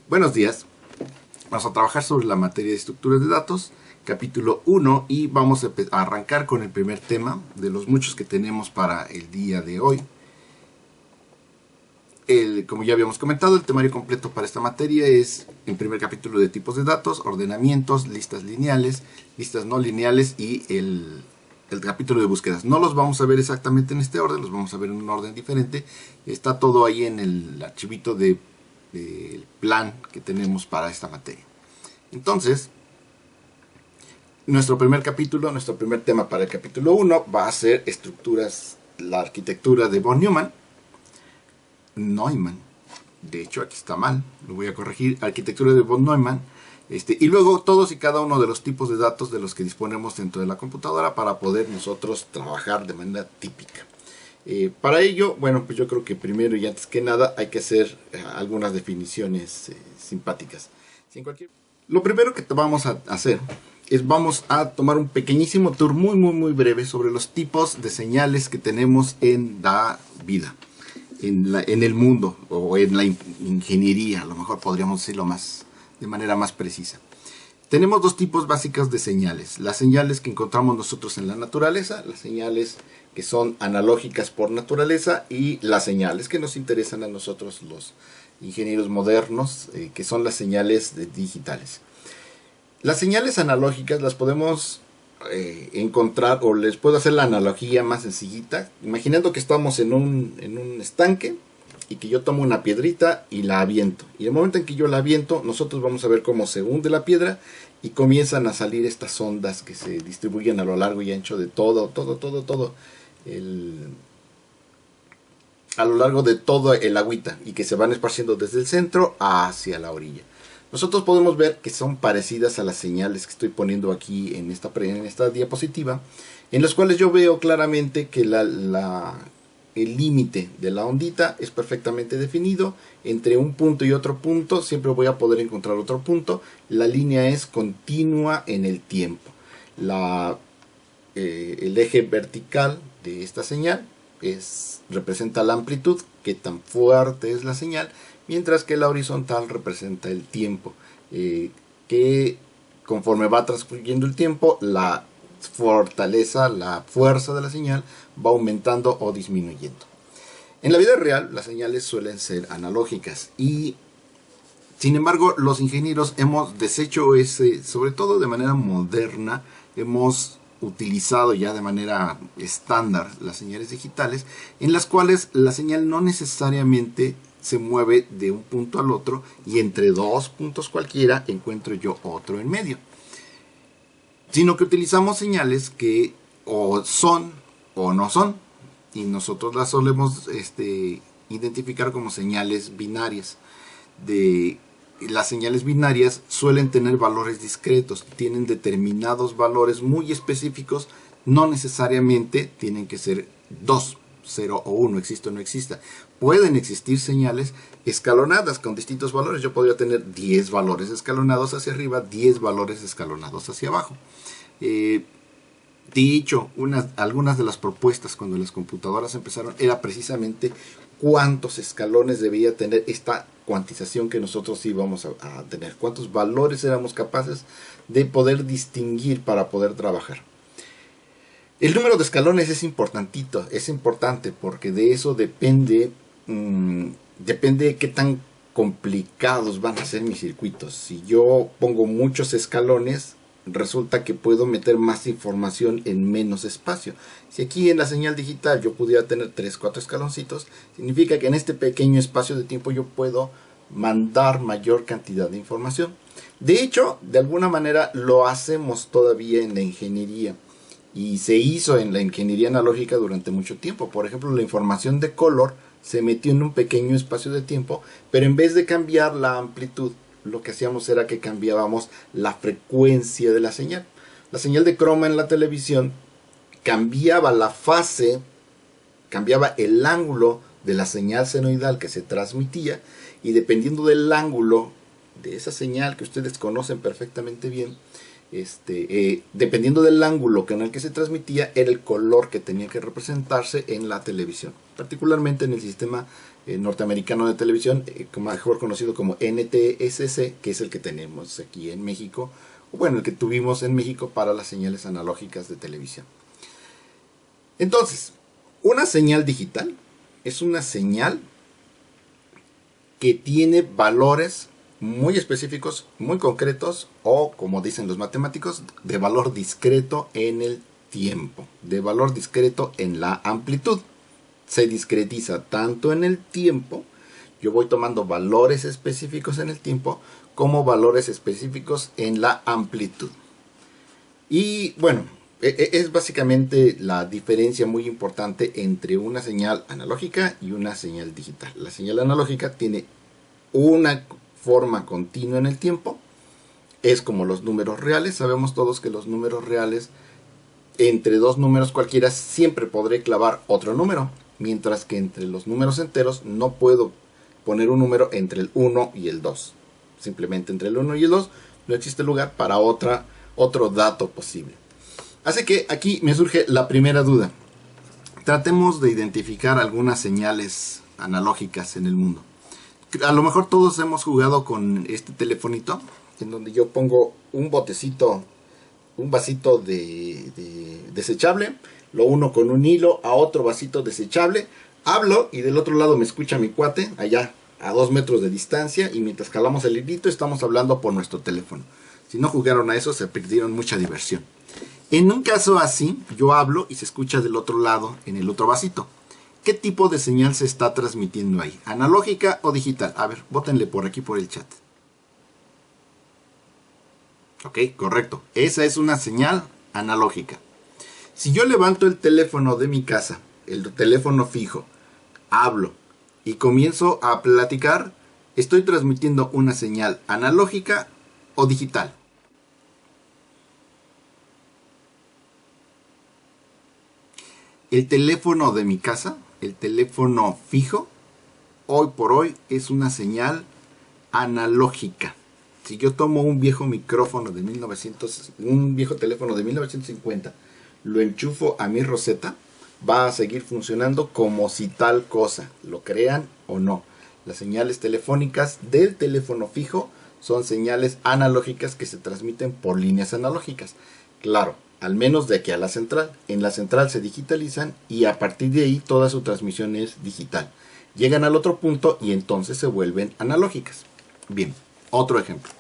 Buenos días. Vamos a trabajar sobre la materia de estructuras de datos, capítulo 1, y vamos a arrancar con el primer tema de los muchos que tenemos para el día de hoy. Como ya habíamos comentado, el temario completo para esta materia es el primer capítulo de tipos de datos, ordenamientos, listas lineales, listas no lineales y el capítulo de búsquedas. No los vamos a ver exactamente en este orden, los vamos a ver en un orden diferente. Está todo ahí en el archivito del plan que tenemos para esta materia. Entonces, nuestro primer tema para el capítulo 1 va a ser estructuras, la arquitectura de von Neumann. De hecho, aquí está mal, lo voy a corregir. Arquitectura de von Neumann. Y luego todos y cada uno de los tipos de datos de los que disponemos dentro de la computadora para poder nosotros trabajar de manera típica. Para ello, bueno, pues yo creo que primero y antes que nada hay que hacer algunas definiciones simpáticas. Lo primero que vamos a hacer es vamos a tomar un pequeñísimo tour muy breve sobre los tipos de señales que tenemos en la vida, en el mundo o en la ingeniería, a lo mejor podríamos decirlo de manera más precisa. Tenemos dos tipos básicos de señales: las señales que encontramos nosotros en la naturaleza, las señales que son analógicas por naturaleza, y las señales que nos interesan a nosotros los ingenieros modernos, que son las señales digitales. Las señales analógicas las podemos encontrar, o les puedo hacer la analogía más sencillita, imaginando que estamos en un estanque y que yo tomo una piedrita y la aviento, y el momento en que yo la aviento, nosotros vamos a ver cómo se hunde la piedra y comienzan a salir estas ondas que se distribuyen a lo largo y ancho de a lo largo de todo el agüita, y que se van esparciendo desde el centro hacia la orilla. Nosotros podemos ver que son parecidas a las señales que estoy poniendo aquí en esta diapositiva, en las cuales yo veo claramente que el límite de la ondita es perfectamente definido. Entre un punto y otro punto siempre voy a poder encontrar otro punto. La línea es continua en el tiempo. El eje vertical de esta señal representa la amplitud, qué tan fuerte es la señal, mientras que la horizontal representa el tiempo, que conforme va transcurriendo el tiempo, la fortaleza, la fuerza de la señal va aumentando o disminuyendo. En la vida real las señales suelen ser analógicas, y sin embargo los ingenieros hemos deshecho sobre todo de manera moderna, hemos utilizado ya de manera estándar las señales digitales, en las cuales la señal no necesariamente se mueve de un punto al otro, y entre dos puntos cualquiera encuentro yo otro en medio, sino que utilizamos señales que o son o no son, y nosotros las solemos identificar como señales binarias. Las señales binarias suelen tener valores discretos, tienen determinados valores muy específicos, no necesariamente tienen que ser 2, 0 o 1, exista o no exista. Pueden existir señales escalonadas con distintos valores. Yo podría tener 10 valores escalonados hacia arriba, 10 valores escalonados hacia abajo. Dicho, algunas de las propuestas cuando las computadoras empezaron era precisamente cuántos escalones debía tener esta cuantización que nosotros íbamos a tener, cuántos valores éramos capaces de poder distinguir para poder trabajar. El número de escalones es importante porque de eso depende qué tan complicados van a ser mis circuitos. Si yo pongo muchos escalones, resulta que puedo meter más información en menos espacio. Si aquí en la señal digital yo pudiera tener 3, 4 escaloncitos, significa que en este pequeño espacio de tiempo yo puedo mandar mayor cantidad de información. De hecho, de alguna manera lo hacemos todavía en la ingeniería, y se hizo en la ingeniería analógica durante mucho tiempo. Por ejemplo, la información de color se metió en un pequeño espacio de tiempo, pero en vez de cambiar la amplitud, lo que hacíamos era que cambiábamos la frecuencia de la señal. La señal de croma en la televisión cambiaba la fase, cambiaba el ángulo de la señal senoidal que se transmitía, y dependiendo del ángulo de esa señal que ustedes conocen perfectamente bien, dependiendo del ángulo con el que se transmitía, era el color que tenía que representarse en la televisión, particularmente en el sistema norteamericano de televisión, mejor conocido como NTSC, que es el que tenemos aquí en México, o bueno, el que tuvimos en México para las señales analógicas de televisión. Entonces, una señal digital es una señal que tiene valores muy específicos, muy concretos, o como dicen los matemáticos, de valor discreto en el tiempo, de valor discreto en la amplitud. Se discretiza tanto en el tiempo, yo voy tomando valores específicos en el tiempo, como valores específicos en la amplitud. Y bueno, es básicamente la diferencia muy importante entre una señal analógica y una señal digital. La señal analógica tiene una forma continua en el tiempo, es como los números reales. Sabemos todos que los números reales, entre dos números cualquiera, siempre podré clavar otro número, mientras que entre los números enteros no puedo poner un número entre el 1 y el 2. Simplemente entre el 1 y el 2 no existe lugar para otro dato posible. Así que aquí me surge la primera duda. Tratemos de identificar algunas señales analógicas en el mundo. A lo mejor todos hemos jugado con este telefonito, en donde yo pongo un botecito, un vasito desechable, lo uno con un hilo a otro vasito desechable, hablo y del otro lado me escucha mi cuate, allá a 2 metros de distancia, y mientras jalamos el hilito estamos hablando por nuestro teléfono. Si no jugaron a eso, se perdieron mucha diversión. En un caso así, yo hablo y se escucha del otro lado, en el otro vasito. ¿Qué tipo de señal se está transmitiendo ahí? ¿Analógica o digital? A ver, vótenle por aquí por el chat. Ok, correcto. Esa es una señal analógica. Si yo levanto el teléfono de mi casa, el teléfono fijo, hablo y comienzo a platicar, estoy transmitiendo una señal analógica o digital. El teléfono de mi casa, el teléfono fijo, hoy por hoy es una señal analógica. Si yo tomo un viejo micrófono de un viejo teléfono de 1950, lo enchufo a mi roseta, va a seguir funcionando como si tal cosa, lo crean o no. Las señales telefónicas del teléfono fijo son señales analógicas que se transmiten por líneas analógicas. Claro, al menos de aquí a la central. En la central se digitalizan y a partir de ahí toda su transmisión es digital. Llegan al otro punto y entonces se vuelven analógicas. Bien, otro ejemplo.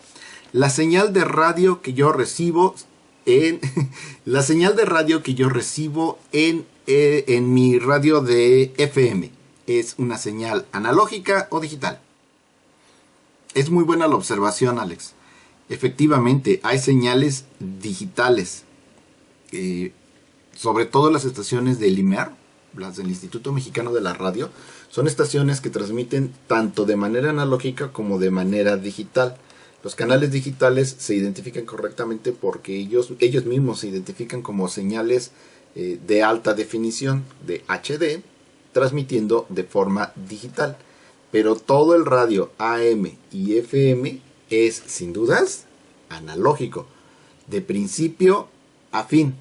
La señal de radio que yo recibo en mi radio de FM es una señal analógica o digital. Es muy buena la observación, Alex. Efectivamente, hay señales digitales. Sobre todo las estaciones del IMER, las del Instituto Mexicano de la Radio, son estaciones que transmiten tanto de manera analógica como de manera digital. Los canales digitales se identifican correctamente porque ellos mismos se identifican como señales de alta definición, de HD, transmitiendo de forma digital. Pero todo el radio AM y FM es, sin dudas, analógico, de principio a fin.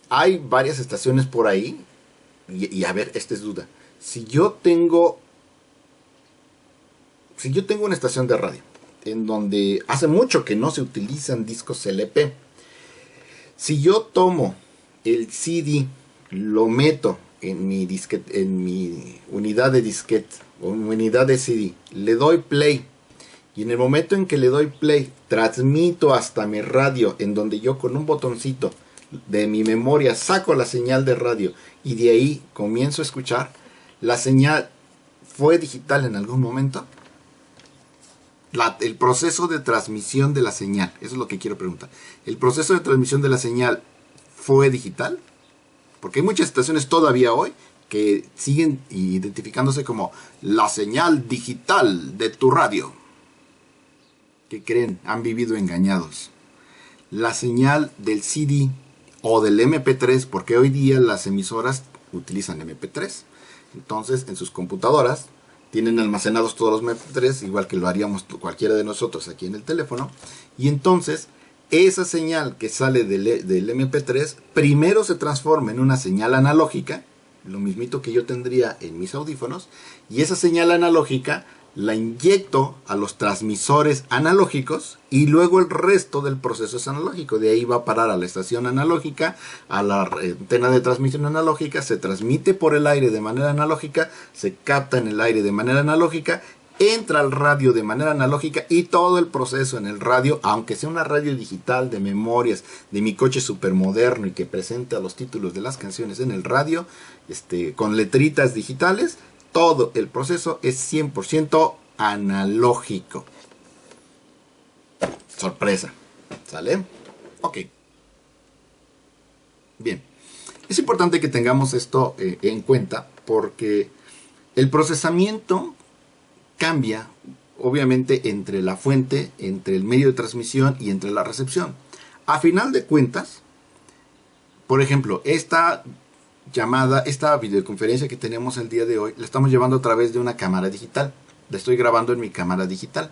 Hay varias estaciones por ahí, y a ver, esta es duda. Si yo tengo una estación de radio en donde hace mucho que no se utilizan discos LP, si yo tomo el CD, lo meto en mi disquete, en mi unidad de disquete o unidad de CD, le doy play, y en el momento en que le doy play transmito hasta mi radio, en donde yo con un botoncito de mi memoria saco la señal de radio y de ahí comienzo a escuchar, ¿la señal fue digital en algún momento? El proceso de transmisión de la señal, eso es lo que quiero preguntar. ¿El proceso de transmisión de la señal fue digital? Porque hay muchas estaciones todavía hoy que siguen identificándose como la señal digital de tu radio. ¿Qué creen? Han vivido engañados. La señal del CD o del MP3, porque hoy día las emisoras utilizan MP3. Entonces, en sus computadoras tienen almacenados todos los MP3, igual que lo haríamos cualquiera de nosotros aquí en el teléfono. Y entonces esa señal que sale del MP3 primero se transforma en una señal analógica, lo mismito que yo tendría en mis audífonos, y esa señal analógica la inyecto a los transmisores analógicos y luego el resto del proceso es analógico. De ahí va a parar a la estación analógica, a la antena de transmisión analógica, se transmite por el aire de manera analógica, se capta en el aire de manera analógica, entra al radio de manera analógica y todo el proceso en el radio, aunque sea una radio digital de memorias de mi coche supermoderno y que presenta los títulos de las canciones en el radio, con letritas digitales, todo el proceso es 100% analógico. Sorpresa. ¿Sale? Ok. Bien. Es importante que tengamos esto en cuenta porque el procesamiento cambia, obviamente, entre la fuente, entre el medio de transmisión y entre la recepción. A final de cuentas, por ejemplo, esta videoconferencia que tenemos el día de hoy, la estamos llevando a través de una cámara digital. La estoy grabando en mi cámara digital.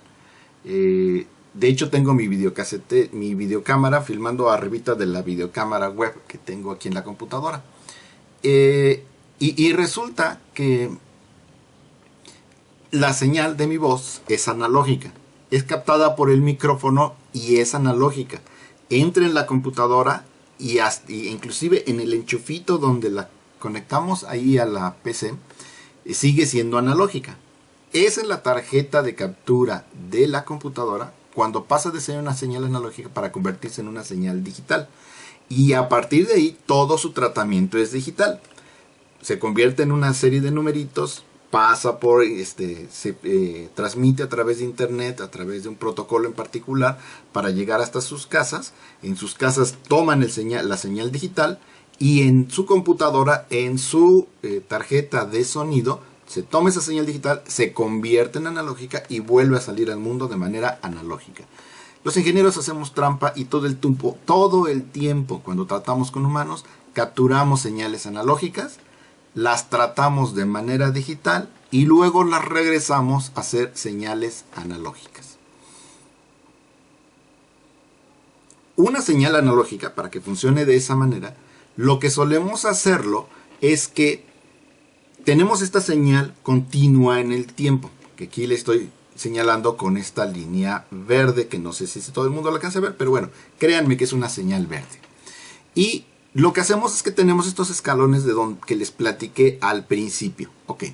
De hecho, tengo mi videocámara filmando arribita de la videocámara web que tengo aquí en la computadora. Y resulta que la señal de mi voz es analógica. Es captada por el micrófono y es analógica. Entra en la computadora y inclusive en el enchufito donde la conectamos ahí a la PC, sigue siendo analógica. Es en la tarjeta de captura de la computadora cuando pasa de ser una señal analógica para convertirse en una señal digital. Y a partir de ahí todo su tratamiento es digital. Se convierte en una serie de numeritos, pasa por, se transmite a través de internet, a través de un protocolo en particular para llegar hasta sus casas. En sus casas toman la señal digital y en su computadora, en su tarjeta de sonido, se toma esa señal digital, se convierte en analógica y vuelve a salir al mundo de manera analógica. Los ingenieros hacemos trampa y todo el tiempo cuando tratamos con humanos, capturamos señales analógicas, las tratamos de manera digital y luego las regresamos a hacer señales analógicas. Una señal analógica, para que funcione de esa manera, lo que solemos hacerlo es que tenemos esta señal continua en el tiempo, que aquí le estoy señalando con esta línea verde, que no sé si todo el mundo lo alcanza a ver, pero bueno, créanme que es una señal verde. Y lo que hacemos es que tenemos estos escalones que les platiqué al principio. Ok,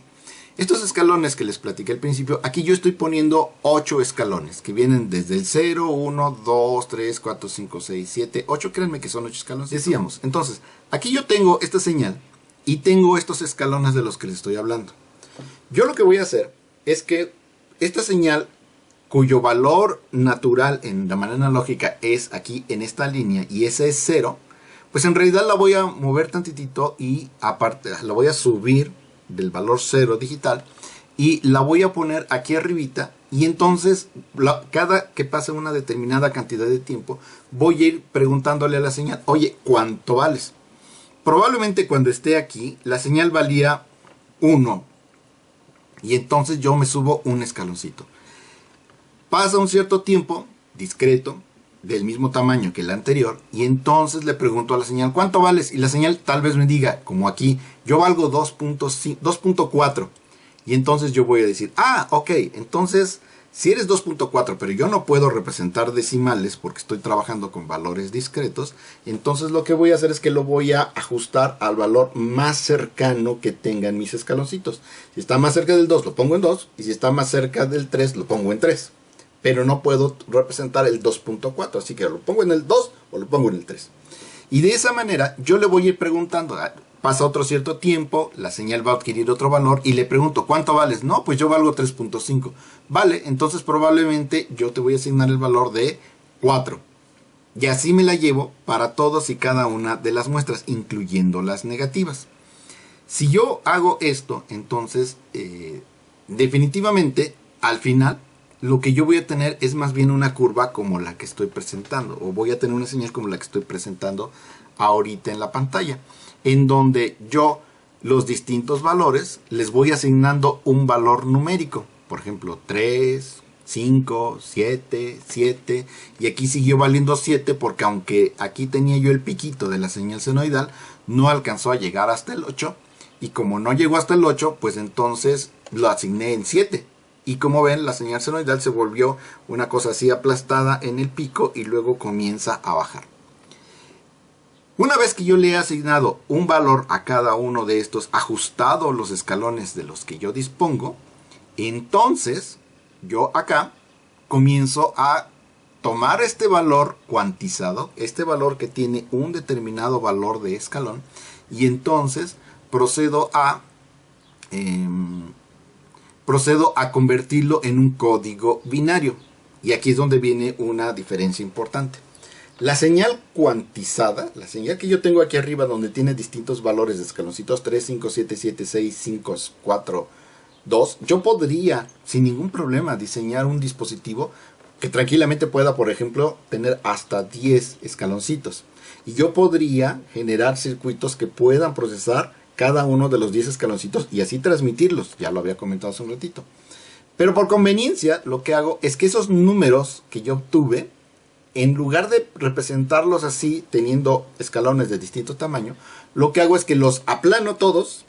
estos escalones que les platiqué al principio, aquí yo estoy poniendo 8 escalones que vienen desde el 0, 1, 2, 3, 4, 5, 6, 7, 8. Créanme que son 8 escalones. Decíamos, entonces, aquí yo tengo esta señal y tengo estos escalones de los que les estoy hablando. Yo lo que voy a hacer es que esta señal, cuyo valor natural en la manera analógica es aquí en esta línea y ese es 0, pues en realidad la voy a mover tantitito y aparte la voy a subir del valor 0 digital y la voy a poner aquí arribita y entonces cada que pase una determinada cantidad de tiempo voy a ir preguntándole a la señal, oye, ¿cuánto vales? Probablemente cuando esté aquí la señal valía 1 y entonces yo me subo un escaloncito. Pasa un cierto tiempo discreto, del mismo tamaño que el anterior, y entonces le pregunto a la señal, ¿cuánto vales? Y la señal tal vez me diga, como aquí, yo valgo 2.4, y entonces yo voy a decir, ah, ok, entonces si eres 2.4, pero yo no puedo representar decimales porque estoy trabajando con valores discretos, entonces lo que voy a hacer es que lo voy a ajustar al valor más cercano que tengan mis escaloncitos. Si está más cerca del 2, lo pongo en 2, y si está más cerca del 3, lo pongo en 3. Pero no puedo representar el 2.4, así que lo pongo en el 2 o lo pongo en el 3. Y de esa manera yo le voy a ir preguntando, pasa otro cierto tiempo, la señal va a adquirir otro valor y le pregunto, ¿cuánto vales? No, pues yo valgo 3.5. Vale, entonces probablemente yo te voy a asignar el valor de 4. Y así me la llevo para todos y cada una de las muestras, incluyendo las negativas. Si yo hago esto, entonces definitivamente al final lo que yo voy a tener es más bien una curva como la que estoy presentando, o voy a tener una señal como la que estoy presentando ahorita en la pantalla, en donde yo los distintos valores, les voy asignando un valor numérico. Por ejemplo, 3, 5, 7, 7. Y aquí siguió valiendo 7 porque aunque aquí tenía yo el piquito de la señal senoidal, no alcanzó a llegar hasta el 8. Y como no llegó hasta el 8, pues entonces lo asigné en 7. Y como ven, la señal senoidal se volvió una cosa así aplastada en el pico y luego comienza a bajar. Una vez que yo le he asignado un valor a cada uno de estos, ajustado los escalones de los que yo dispongo, entonces yo acá comienzo a tomar este valor cuantizado, este valor que tiene un determinado valor de escalón, y entonces procedo a convertirlo en un código binario. Y aquí es donde viene una diferencia importante. La señal cuantizada, la señal que yo tengo aquí arriba donde tiene distintos valores de escaloncitos 3, 5, 7, 7, 6, 5, 4, 2, yo podría sin ningún problema diseñar un dispositivo que tranquilamente pueda, por ejemplo, tener hasta 10 escaloncitos. Y yo podría generar circuitos que puedan procesar cada uno de los 10 escaloncitos y así transmitirlos. Ya lo había comentado hace un ratito. Pero por conveniencia, lo que hago es que esos números que yo obtuve, en lugar de representarlos así, teniendo escalones de distinto tamaño, lo que hago es que los aplano todos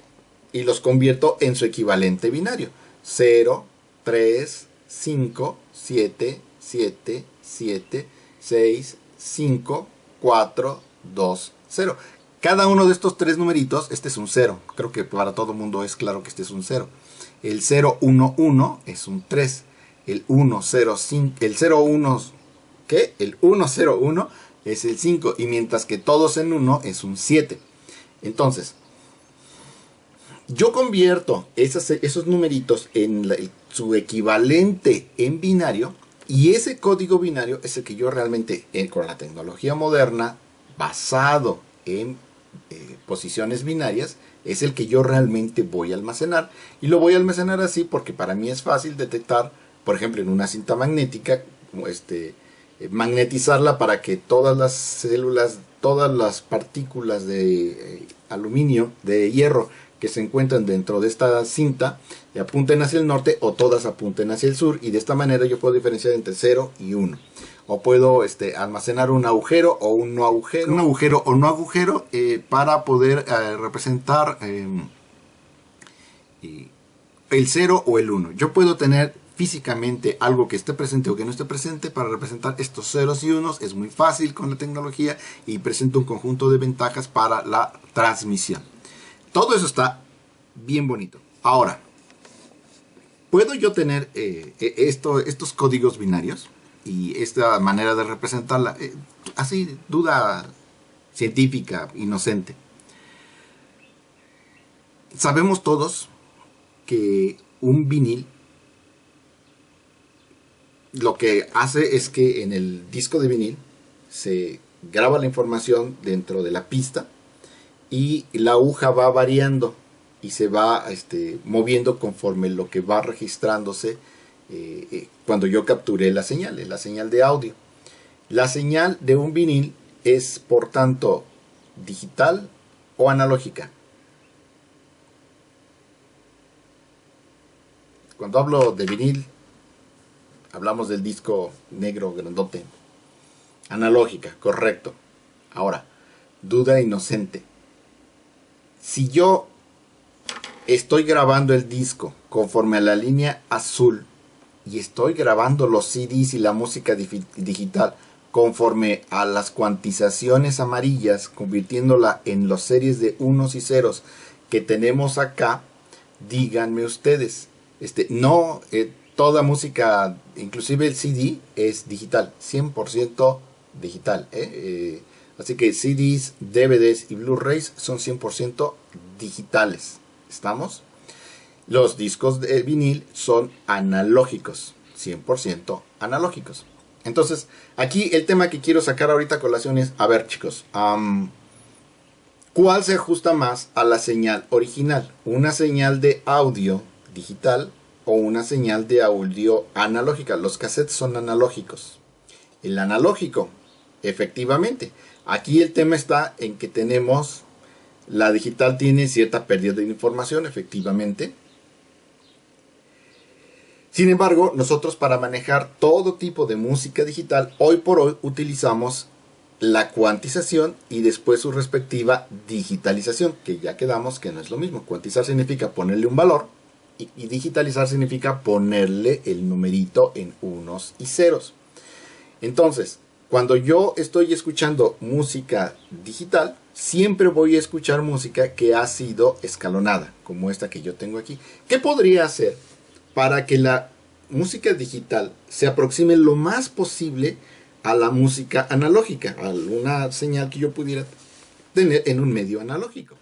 y los convierto en su equivalente binario. 0, 3, 5, 7, 7, 7, 6, 5, 4, 2, 0. Cada uno de estos tres numeritos, este es un 0. Creo que para todo el mundo es claro que este es un 0. El 0, 1, 1 es un 3. El 1, 0, 5, el 0, 1, ¿qué? El 1, 0, 1 es el 5. Y mientras que todos en 1 es un 7. Entonces, yo convierto esos numeritos en su equivalente en binario. Y ese código binario es el que yo realmente, con la tecnología moderna, basado en posiciones binarias, es el que yo realmente voy a almacenar. Y lo voy a almacenar así porque para mí es fácil detectar, por ejemplo, en una cinta magnética, magnetizarla para que todas las células, todas las partículas de aluminio, de hierro, que se encuentran dentro de esta cinta, apunten hacia el norte o todas apunten hacia el sur, y de esta manera yo puedo diferenciar entre 0 y 1. O puedo almacenar un agujero o un no agujero. Un agujero o no agujero para poder representar el 0 o el 1. Yo puedo tener físicamente algo que esté presente o que no esté presente para representar estos ceros y unos. Es muy fácil con la tecnología y presenta un conjunto de ventajas para la transmisión. Todo eso está bien bonito. Ahora, ¿puedo yo tener estos códigos binarios y esta manera de representarla? Así, duda científica, inocente. Sabemos todos que un vinil lo que hace es que en el disco de vinil se graba la información dentro de la pista y la aguja va variando y se va moviendo conforme lo que va registrándose cuando yo capturé la señal de audio. La señal de un vinil es, por tanto, digital o analógica. Cuando hablo de vinil, hablamos del disco negro grandote. Analógica, correcto. Ahora, duda inocente. Si yo estoy grabando el disco conforme a la línea azul y estoy grabando los CDs y la música digital conforme a las cuantizaciones amarillas, convirtiéndola en las series de unos y ceros que tenemos acá, díganme ustedes, toda música, inclusive el CD, es digital, 100% digital. Así que CDs, DVDs y Blu-rays son 100% digitales. ¿Estamos? Los discos de vinil son analógicos, 100% analógicos. Entonces, aquí el tema que quiero sacar ahorita a colación es, a ver chicos, ¿cuál se ajusta más a la señal original? ¿Una señal de audio digital o una señal de audio analógica? Los cassettes son analógicos. El analógico, efectivamente. Aquí el tema está en que tenemos La digital tiene cierta pérdida de información, efectivamente. Sin embargo, nosotros para manejar todo tipo de música digital, hoy por hoy utilizamos la cuantización y después su respectiva digitalización, que ya quedamos que no es lo mismo. Cuantizar significa ponerle un valor y digitalizar significa ponerle el numerito en unos y ceros. Entonces, cuando yo estoy escuchando música digital, siempre voy a escuchar música que ha sido escalonada, como esta que yo tengo aquí. ¿Qué podría hacer para que la música digital se aproxime lo más posible a la música analógica, a una señal que yo pudiera tener en un medio analógico?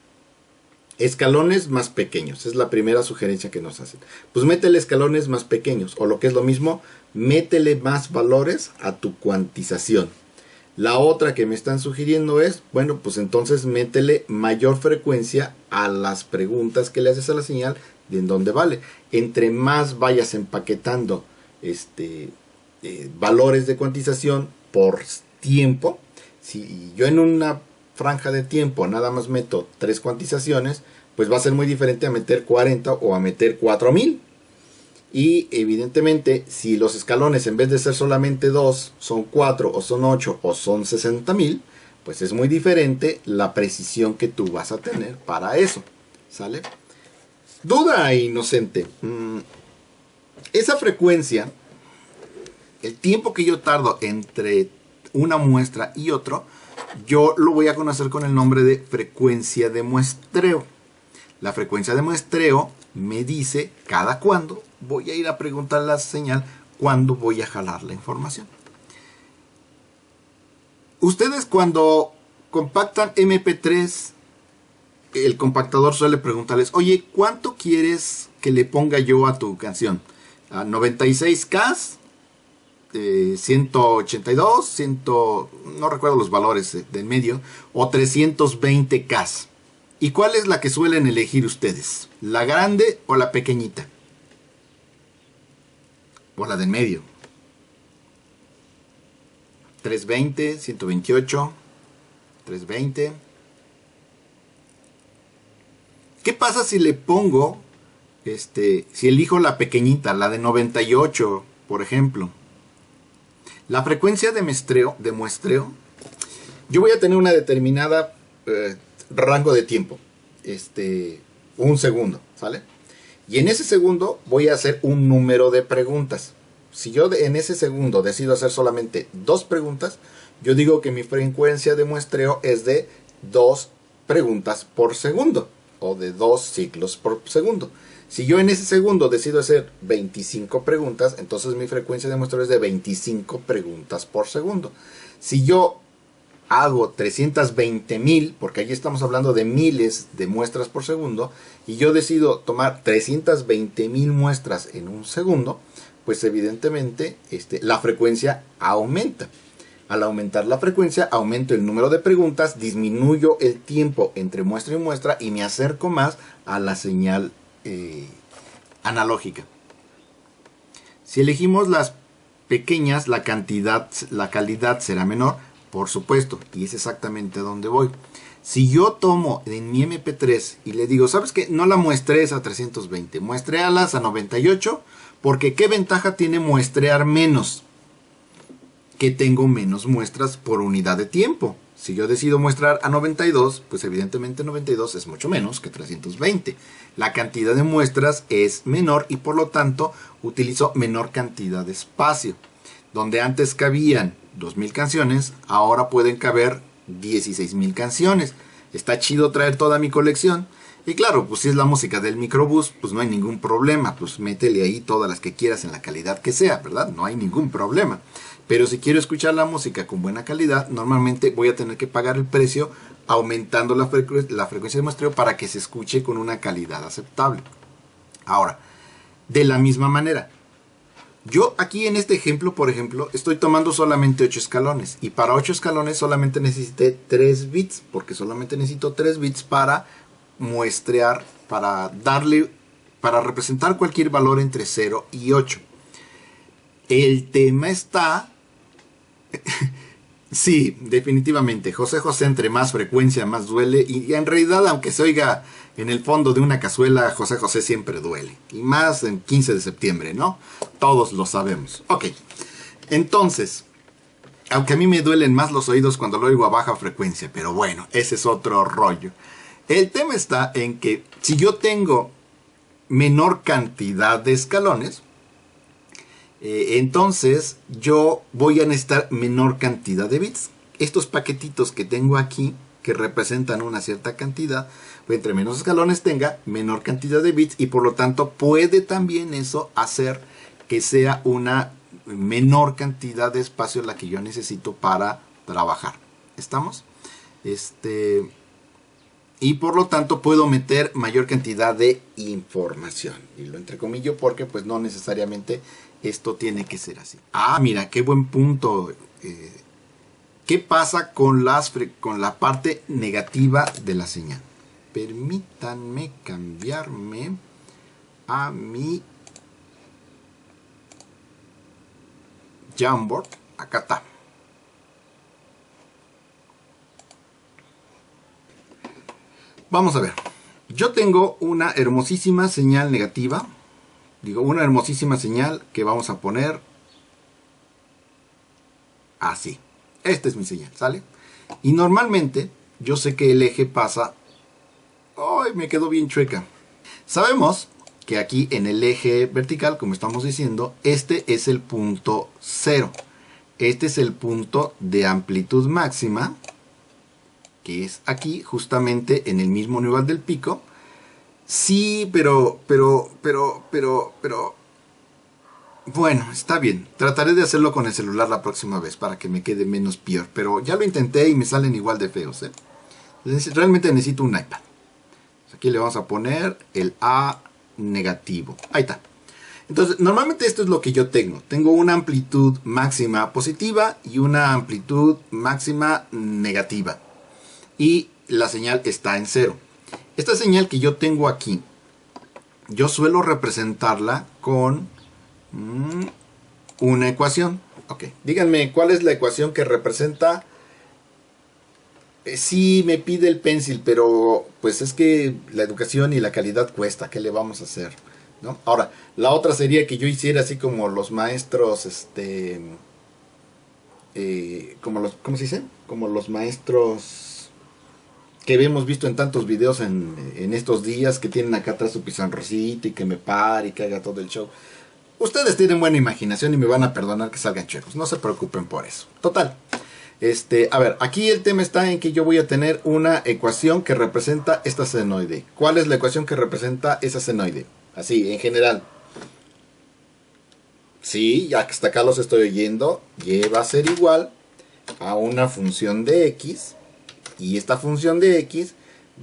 Escalones más pequeños, es la primera sugerencia que nos hacen. Pues métele escalones más pequeños, o lo que es lo mismo, métele más valores a tu cuantización. La otra que me están sugiriendo es, bueno, pues entonces métele mayor frecuencia a las preguntas que le haces a la señal de en dónde vale. Entre más vayas empaquetando valores de cuantización por tiempo, si yo en una franja de tiempo nada más meto 3 cuantizaciones, pues va a ser muy diferente a meter 40 o a meter 4000. Y evidentemente, si los escalones en vez de ser solamente 2 son 4 o son 8 o son 60,000, pues es muy diferente la precisión que tú vas a tener para eso. ¿Sale? Duda inocente. Esa frecuencia, el tiempo que yo tardo entre una muestra y otro, yo lo voy a conocer con el nombre de frecuencia de muestreo. La frecuencia de muestreo me dice cada cuándo voy a ir a preguntar la señal, cuándo voy a jalar la información. Ustedes cuando compactan MP3, el compactador suele preguntarles, oye, ¿cuánto quieres que le ponga yo a tu canción? ¿A 96K? 182, 100, no recuerdo los valores del medio, o 320K. ¿Y cuál es la que suelen elegir ustedes? ¿La grande o la pequeñita? O la del medio. 320, 128, 320. ¿Qué pasa si le pongo, si elijo la pequeñita, la de 98, por ejemplo? La frecuencia de muestreo, yo voy a tener una determinada rango de tiempo, un segundo, ¿sale? Y en ese segundo voy a hacer un número de preguntas. Si yo en ese segundo decido hacer solamente 2 preguntas, yo digo que mi frecuencia de muestreo es de 2 preguntas por segundo, o de 2 ciclos por segundo. Si yo en ese segundo decido hacer 25 preguntas, entonces mi frecuencia de muestreo es de 25 preguntas por segundo. Si yo hago 320,000, porque allí estamos hablando de miles de muestras por segundo, y yo decido tomar 320,000 muestras en un segundo, pues evidentemente la frecuencia aumenta. Al aumentar la frecuencia, aumento el número de preguntas, disminuyo el tiempo entre muestra y muestra y me acerco más a la señal analógica. Si elegimos las pequeñas, la calidad será menor, por supuesto, y es exactamente a donde voy. Si yo tomo en mi MP3 y le digo, ¿sabes qué? No la muestrees a 320, muestréalas a 98, porque ¿qué ventaja tiene muestrear menos? Que tengo menos muestras por unidad de tiempo. Si yo decido muestrar a 92, pues evidentemente 92 es mucho menos que 320. La cantidad de muestras es menor y por lo tanto utilizo menor cantidad de espacio. Donde antes cabían 2,000 canciones, ahora pueden caber 16,000 canciones. Está chido traer toda mi colección. Y claro, pues si es la música del microbús, pues no hay ningún problema. Pues métele ahí todas las que quieras en la calidad que sea, ¿verdad? No hay ningún problema. Pero si quiero escuchar la música con buena calidad, normalmente voy a tener que pagar el precio aumentando la frecuencia de muestreo para que se escuche con una calidad aceptable. Ahora, de la misma manera, yo aquí en este ejemplo, por ejemplo, estoy tomando solamente 8 escalones. Y para 8 escalones solamente necesité 3 bits, porque solamente necesito 3 bits para muestrear, para representar cualquier valor entre 0 y 8. El tema está Sí, definitivamente. José José, entre más frecuencia, más duele. Y en realidad, aunque se oiga en el fondo de una cazuela, José José siempre duele. Y más en 15 de septiembre, ¿no? Todos lo sabemos. Ok. Entonces, aunque a mí me duelen más los oídos cuando lo oigo a baja frecuencia. Pero bueno, ese es otro rollo. El tema está en que si yo tengo menor cantidad de escalones, entonces yo voy a necesitar menor cantidad de bits. Estos paquetitos que tengo aquí, que representan una cierta cantidad, entre menos escalones tenga, menor cantidad de bits, y por lo tanto puede también eso hacer que sea una menor cantidad de espacio la que yo necesito para trabajar. ¿Estamos? Y por lo tanto puedo meter mayor cantidad de información. Y lo entrecomillo porque pues no necesariamente esto tiene que ser así. Ah, mira, qué buen punto. ¿Qué pasa con la parte negativa de la señal? Permítanme cambiarme a mi Jamboard. Acá está. Vamos a ver. Yo tengo una hermosísima señal negativa. Digo, una hermosísima señal que vamos a poner así. Esta es mi señal, ¿sale? Y normalmente yo sé que el eje pasa... ¡Ay! Me quedó bien chueca. Sabemos que aquí en el eje vertical, como estamos diciendo, este es el punto 0. Este es el punto de amplitud máxima, que es aquí, justamente en el mismo nivel del pico. Sí, pero... Bueno, está bien. Trataré de hacerlo con el celular la próxima vez para que me quede menos peor. Pero ya lo intenté y me salen igual de feos, ¿eh? Realmente necesito un iPad. Aquí le vamos a poner el A negativo. Ahí está. Entonces, normalmente esto es lo que yo tengo. Tengo una amplitud máxima positiva y una amplitud máxima negativa. Y la señal está en 0. Esta señal que yo tengo aquí, yo suelo representarla con una ecuación. Ok, díganme, ¿cuál es la ecuación que representa? Sí, me pide el pencil, pero pues es que la educación y la calidad cuesta. ¿Qué le vamos a hacer? ¿No? Ahora, la otra sería que yo hiciera así como los maestros, ¿cómo se dice? Como los maestros que hemos visto en tantos videos en estos días, que tienen acá atrás su pizarroncito y que me pare y que haga todo el show. Ustedes tienen buena imaginación y me van a perdonar que salgan chuecos. No se preocupen por eso. Total. A ver, aquí el tema está en que yo voy a tener una ecuación que representa esta senoide. ¿Cuál es la ecuación que representa esa senoide? Así, en general. Sí, ya que hasta acá los estoy oyendo. Y va a ser igual a una función de x. Y esta función de x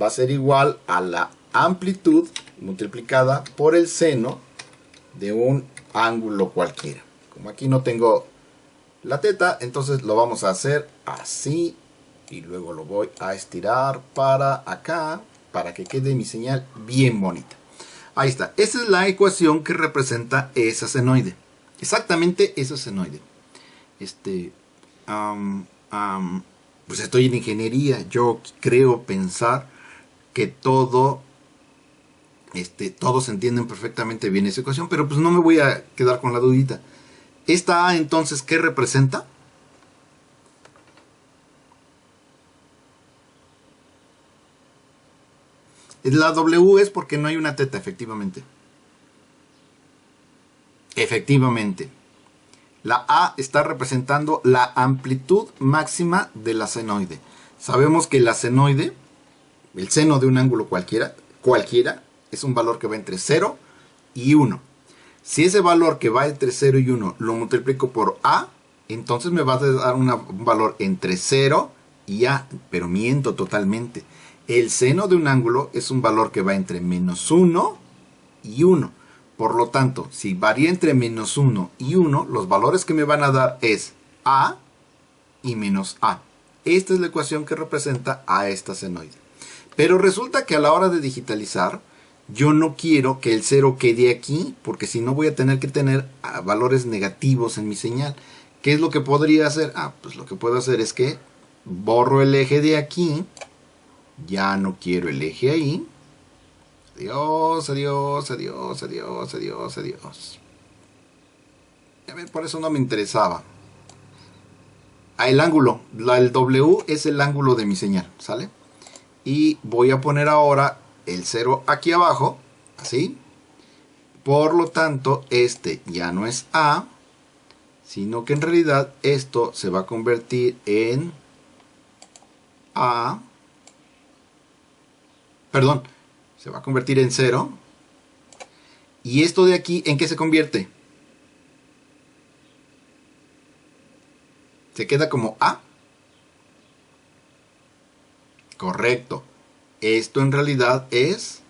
va a ser igual a la amplitud multiplicada por el seno de un ángulo cualquiera. Como aquí no tengo la teta, entonces lo vamos a hacer así. Y luego lo voy a estirar para acá, para que quede mi señal bien bonita. Ahí está. Esa es la ecuación que representa esa senoide. Exactamente esa senoide. Pues estoy en ingeniería. Yo creo pensar que todos entienden perfectamente bien esa ecuación, pero pues no me voy a quedar con la dudita. Esta A entonces, ¿qué representa? La W es porque no hay una teta, efectivamente. Efectivamente. La A está representando la amplitud máxima de la senoide. Sabemos que la senoide, el seno de un ángulo cualquiera, es un valor que va entre 0 y 1. Si ese valor que va entre 0 y 1 lo multiplico por A, entonces me va a dar un valor entre 0 y A, pero miento totalmente. El seno de un ángulo es un valor que va entre menos 1 y 1. Por lo tanto, si varía entre menos 1 y 1, los valores que me van a dar es A y menos A. Esta es la ecuación que representa a esta senoide. Pero resulta que a la hora de digitalizar, yo no quiero que el 0 quede aquí, porque si no voy a tener que tener valores negativos en mi señal. ¿Qué es lo que podría hacer? Pues lo que puedo hacer es que borro el eje de aquí. Ya no quiero el eje ahí. Adiós, adiós, adiós, adiós, adiós, adiós. A ver, por eso no me interesaba. El ángulo, el W es el ángulo de mi señal, ¿sale? Y voy a poner ahora el 0 aquí abajo, así. Por lo tanto, este ya no es A, sino que en realidad esto se va a convertir en A. Perdón, se va a convertir en 0. ¿Y esto de aquí en qué se convierte? Se queda como A. Correcto. Esto en realidad es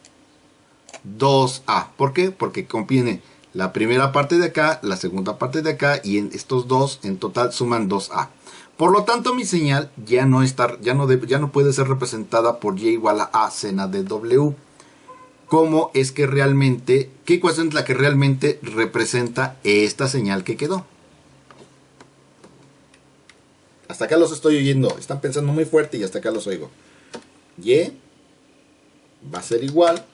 2A. ¿Por qué? Porque contiene la primera parte de acá, la segunda parte de acá, y en estos dos en total suman 2A. Por lo tanto, mi señal ya no puede ser representada por Y igual a A seno de W. ¿Cómo es que realmente, qué ecuación es la que realmente representa esta señal que quedó? Hasta acá los estoy oyendo. Están pensando muy fuerte y hasta acá los oigo. Y va a ser igual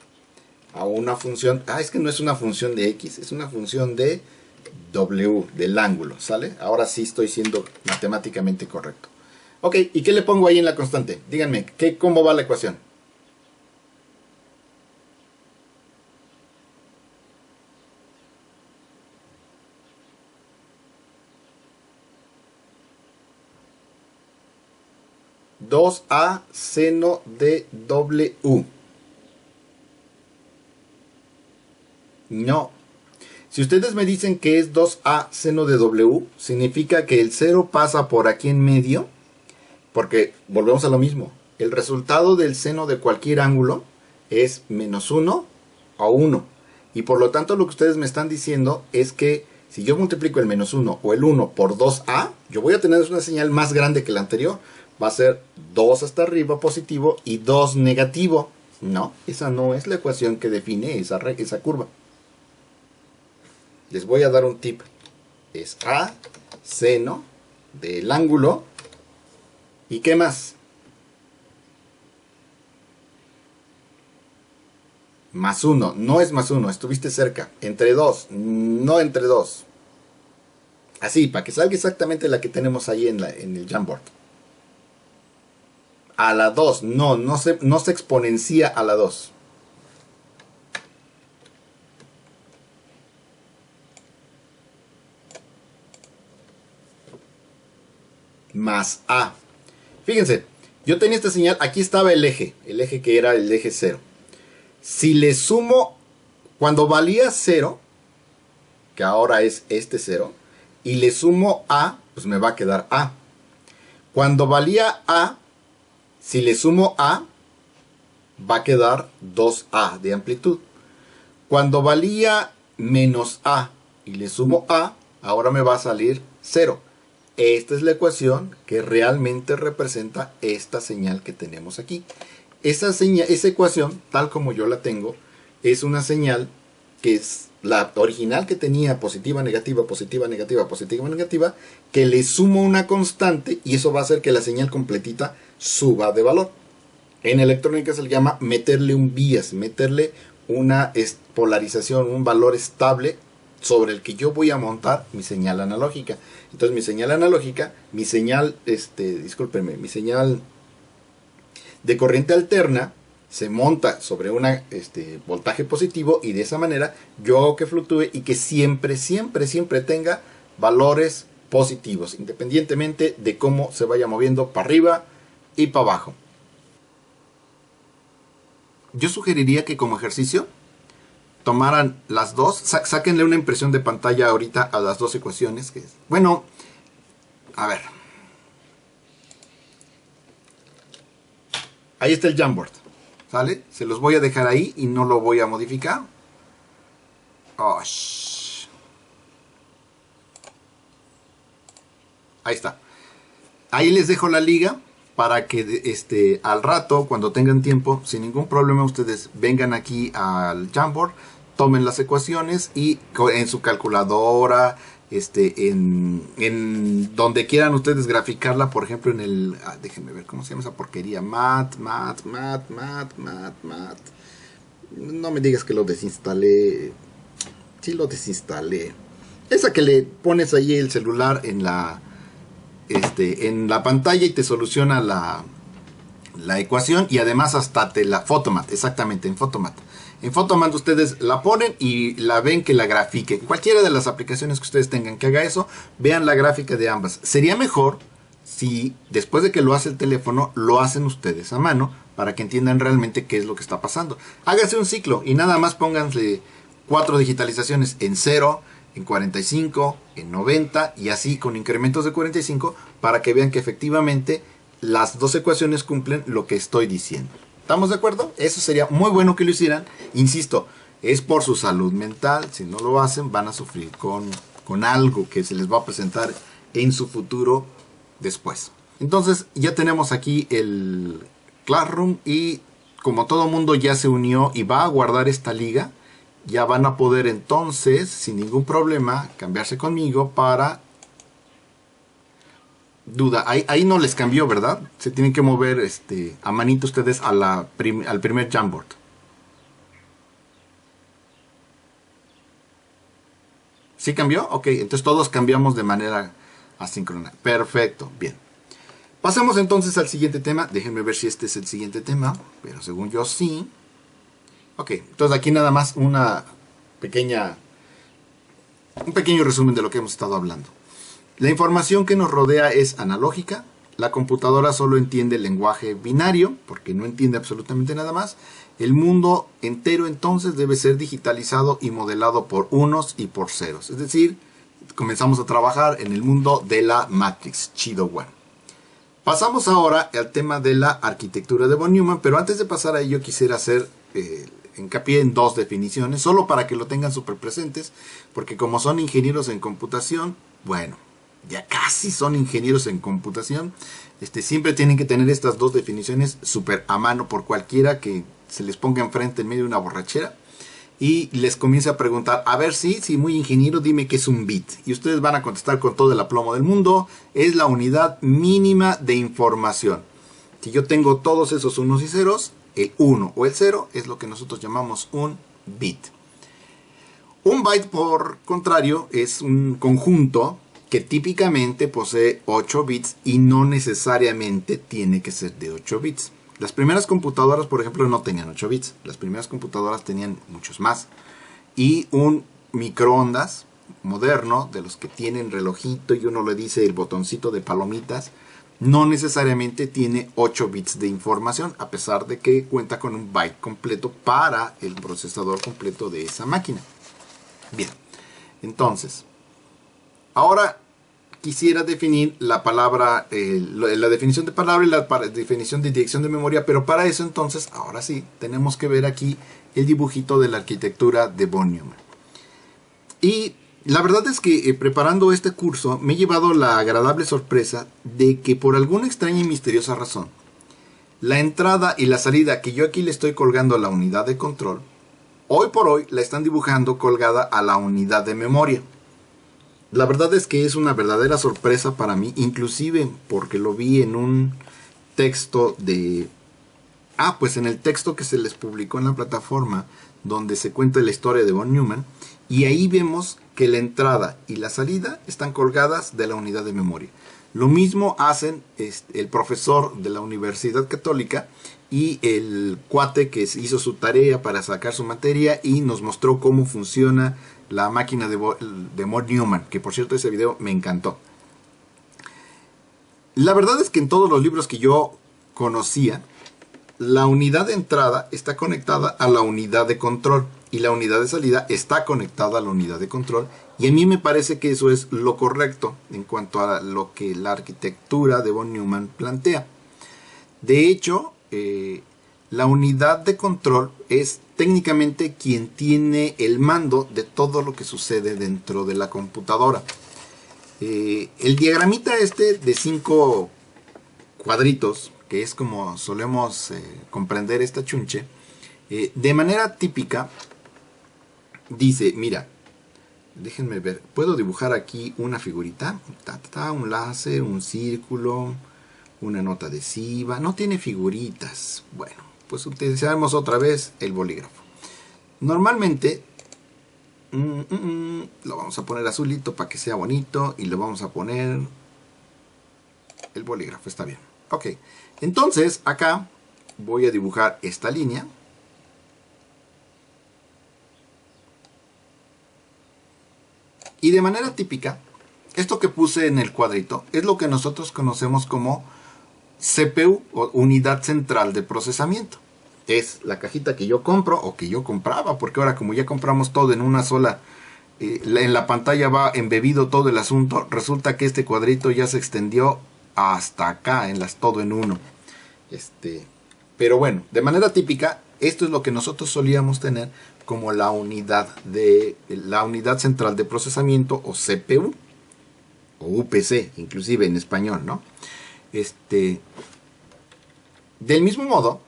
a una función. Es que no es una función de X, es una función de W, del ángulo, ¿sale? Ahora sí estoy siendo matemáticamente correcto. Ok, ¿y qué le pongo ahí en la constante? Díganme, ¿cómo va la ecuación? (2A seno de W). No. Si ustedes me dicen que es 2A seno de W, significa que el 0 pasa por aquí en medio, porque volvemos a lo mismo. El resultado del seno de cualquier ángulo es -1 o 1. Y por lo tanto lo que ustedes me están diciendo es que si yo multiplico el -1 o el 1 por 2A, yo voy a tener una señal más grande que la anterior. Va a ser 2 hasta arriba positivo y 2 negativo. No, esa no es la ecuación que define esa curva. Les voy a dar un tip. Es A seno del ángulo. ¿Y qué más? Más 1. No es más 1. Estuviste cerca. Entre 2. No entre 2. Así, para que salga exactamente la que tenemos ahí en el Jamboard. A la 2. No se exponencia a la 2. Más A. Fíjense, yo tenía esta señal, aquí estaba el eje que era el eje 0. Si le sumo, cuando valía 0, que ahora es este 0, y le sumo A, pues me va a quedar A. Cuando valía A, si le sumo A, va a quedar 2A de amplitud. Cuando valía menos A y le sumo A, ahora me va a salir 0. Esta es la ecuación que realmente representa esta señal que tenemos aquí. Esa ecuación, tal como yo la tengo, es una señal que es la original que tenía positiva, negativa, positiva, negativa, positiva, negativa, que le sumo una constante y eso va a hacer que la señal completita suba de valor. En electrónica se le llama meterle un bias, meterle una polarización, un valor estable sobre el que yo voy a montar mi señal analógica. Entonces mi señal analógica, mi señal de corriente alterna se monta sobre un voltaje positivo y de esa manera yo hago que fluctúe y que siempre, siempre, siempre tenga valores positivos, independientemente de cómo se vaya moviendo para arriba y para abajo. Yo sugeriría que como ejercicio tomaran las dos, sáquenle una impresión de pantalla ahorita a las dos ecuaciones. Bueno, a ver. Ahí está el Jamboard, ¿sale? Se los voy a dejar ahí y no lo voy a modificar. Ahí está. Ahí les dejo la liga para que al rato, cuando tengan tiempo, sin ningún problema, ustedes vengan aquí al Jamboard, tomen las ecuaciones y en su calculadora, en donde quieran ustedes graficarla, por ejemplo en el, déjenme ver cómo se llama esa porquería, mat, no me digas que lo desinstalé. Sí lo desinstalé. Esa que le pones ahí el celular en la pantalla y te soluciona la ecuación, y además hasta te la Photomat, exactamente, en Photomat. En Photomat ustedes la ponen y la ven que la grafique. Cualquiera de las aplicaciones que ustedes tengan que haga eso, vean la gráfica de ambas. Sería mejor si después de que lo hace el teléfono, lo hacen ustedes a mano para que entiendan realmente qué es lo que está pasando. Háganse un ciclo y nada más pónganle 4 digitalizaciones en 0, en 45, en 90 y así con incrementos de 45 para que vean que efectivamente las dos ecuaciones cumplen lo que estoy diciendo. ¿Estamos de acuerdo? Eso sería muy bueno que lo hicieran. Insisto, es por su salud mental. Si no lo hacen, van a sufrir con algo que se les va a presentar en su futuro después. Entonces, ya tenemos aquí el Classroom y como todo mundo ya se unió y va a guardar esta liga, ya van a poder entonces, sin ningún problema, cambiarse conmigo para... Duda, ahí no les cambió, ¿verdad? Se tienen que mover a manito ustedes al primer Jamboard. ¿Sí cambió? Ok, entonces todos cambiamos de manera asíncrona. Perfecto, bien. Pasemos entonces al siguiente tema. Déjenme ver si este es el siguiente tema, pero según yo sí. Ok, entonces aquí nada más un pequeño resumen de lo que hemos estado hablando. La información que nos rodea es analógica. La computadora solo entiende el lenguaje binario, porque no entiende absolutamente nada más. El mundo entero entonces debe ser digitalizado y modelado por unos y por ceros. Es decir, comenzamos a trabajar en el mundo de la Matrix, Chido One. Pasamos ahora al tema de la arquitectura de von Neumann, pero antes de pasar a ello quisiera hacer hincapié en 2 definiciones, solo para que lo tengan súper presentes, porque como son ingenieros en computación, bueno, ya casi son ingenieros en computación, siempre tienen que tener estas 2 definiciones súper a mano por cualquiera que se les ponga enfrente en medio de una borrachera y les comience a preguntar, a ver si muy ingeniero, dime qué es un bit. Y ustedes van a contestar con todo el aplomo del mundo, es la unidad mínima de información. Si yo tengo todos esos unos y ceros, el 1 o el 0 es lo que nosotros llamamos un bit. Un byte, por contrario, es un conjunto que típicamente posee 8 bits y no necesariamente tiene que ser de 8 bits. Las primeras computadoras, por ejemplo, no tenían 8 bits. Las primeras computadoras tenían muchos más. Y un microondas moderno, de los que tienen relojito y uno le dice el botoncito de palomitas, no necesariamente tiene 8 bits de información, a pesar de que cuenta con un byte completo para el procesador completo de esa máquina. Bien, entonces, ahora quisiera definir la palabra, la definición de palabra y la definición de dirección de memoria, pero para eso entonces, ahora sí, tenemos que ver aquí el dibujito de la arquitectura de von Neumann. Y la verdad es que preparando este curso me he llevado la agradable sorpresa de que por alguna extraña y misteriosa razón, la entrada y la salida que yo aquí le estoy colgando a la unidad de control, hoy por hoy la están dibujando colgada a la unidad de memoria. La verdad es que es una verdadera sorpresa para mí, inclusive porque lo vi en un texto de... pues en el texto que se les publicó en la plataforma donde se cuenta la historia de von Neumann, y ahí vemos que la entrada y la salida están colgadas de la unidad de memoria. Lo mismo hacen el profesor de la Universidad Católica y el cuate que hizo su tarea para sacar su materia y nos mostró cómo funciona la máquina de von Neumann, que por cierto ese video me encantó. La verdad es que en todos los libros que yo conocía, la unidad de entrada está conectada a la unidad de control y la unidad de salida está conectada a la unidad de control, y a mí me parece que eso es lo correcto en cuanto a lo que la arquitectura de von Neumann plantea. De hecho, la unidad de control es técnicamente quien tiene el mando de todo lo que sucede dentro de la computadora. El diagramita de 5 cuadritos, que es como solemos comprender esta chunche, de manera típica dice, mira, Déjenme ver. Puedo dibujar aquí una figurita. Un láser, un círculo, una nota adhesiva. No tiene figuritas. Bueno, pues utilizaremos otra vez el bolígrafo. Normalmente lo vamos a poner azulito para que sea bonito. Y le vamos a poner el bolígrafo. Está bien. Ok. Entonces acá voy a dibujar esta línea. Y de manera típica, esto que puse en el cuadrito es lo que nosotros conocemos como CPU o unidad central de procesamiento. Es la cajita que yo compro o que yo compraba, porque ahora como ya compramos todo en una sola, en la pantalla va embebido todo el asunto, resulta que este cuadrito ya se extendió hasta acá, todo en uno. Pero bueno, de manera típica, esto es lo que nosotros solíamos tener como la unidad central de procesamiento o CPU o UPC, inclusive en español, ¿no? Del mismo modo,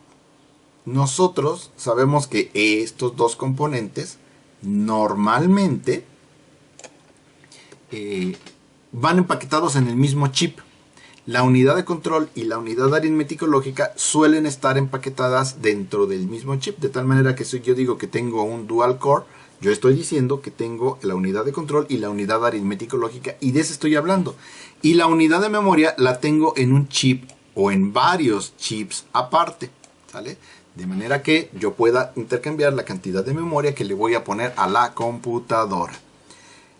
nosotros sabemos que estos dos componentes normalmente van empaquetados en el mismo chip. La unidad de control y la unidad aritmético lógica suelen estar empaquetadas dentro del mismo chip, de tal manera que si yo digo que tengo un dual core, yo estoy diciendo que tengo la unidad de control y la unidad aritmético lógica, y de eso estoy hablando. Y la unidad de memoria la tengo en un chip o en varios chips aparte, ¿sale? De manera que yo pueda intercambiar la cantidad de memoria que le voy a poner a la computadora.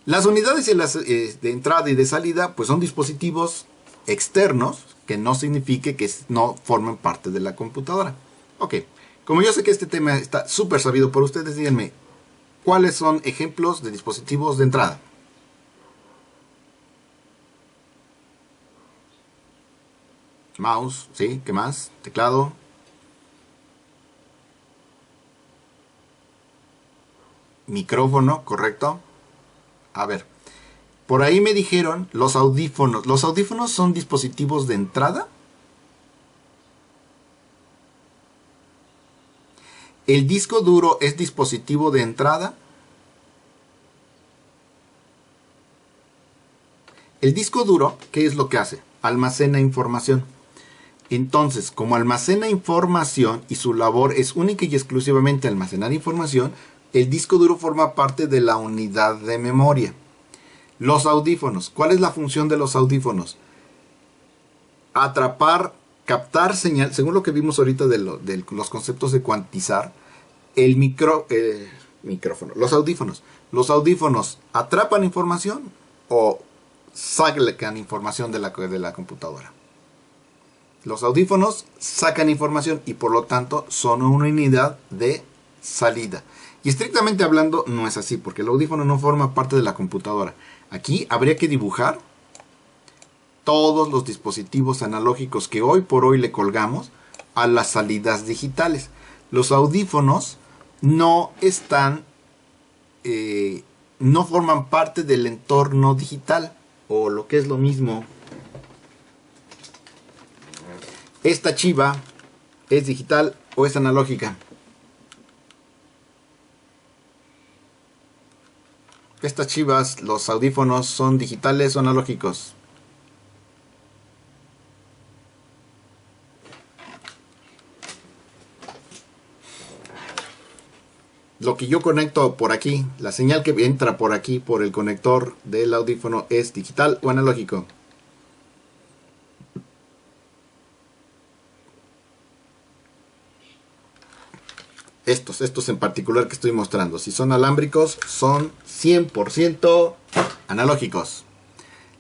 Las unidades de entrada y de salida pues son dispositivos externos, que no signifique que no formen parte de la computadora. Ok, como yo sé que este tema está súper sabido por ustedes, díganme, ¿cuáles son ejemplos de dispositivos de entrada? Mouse, ¿sí? ¿Qué más? Teclado. Micrófono, correcto. A ver, por ahí me dijeron los audífonos. ¿Los audífonos son dispositivos de entrada? ¿El disco duro es dispositivo de entrada? El disco duro, ¿qué es lo que hace? Almacena información. Entonces, como almacena información y su labor es única y exclusivamente almacenar información, el disco duro forma parte de la unidad de memoria. Los audífonos. ¿Cuál es la función de los audífonos? Atrapar, captar señal, según lo que vimos ahorita de los conceptos de cuantizar, el micrófono, los audífonos. Los audífonos atrapan información o sacan información de la computadora. Los audífonos sacan información y por lo tanto son una unidad de salida. Y estrictamente hablando no es así, porque el audífono no forma parte de la computadora. Aquí habría que dibujar todos los dispositivos analógicos que hoy por hoy le colgamos a las salidas digitales. Los audífonos no están, no forman parte del entorno digital, o lo que es lo mismo, esta chiva es digital o es analógica. Estas chivas, los audífonos, ¿son digitales o analógicos? Lo que yo conecto por aquí, la señal que entra por aquí, por el conector del audífono, ¿es digital o analógico? Estos en particular que estoy mostrando, si son alámbricos, son 100% analógicos.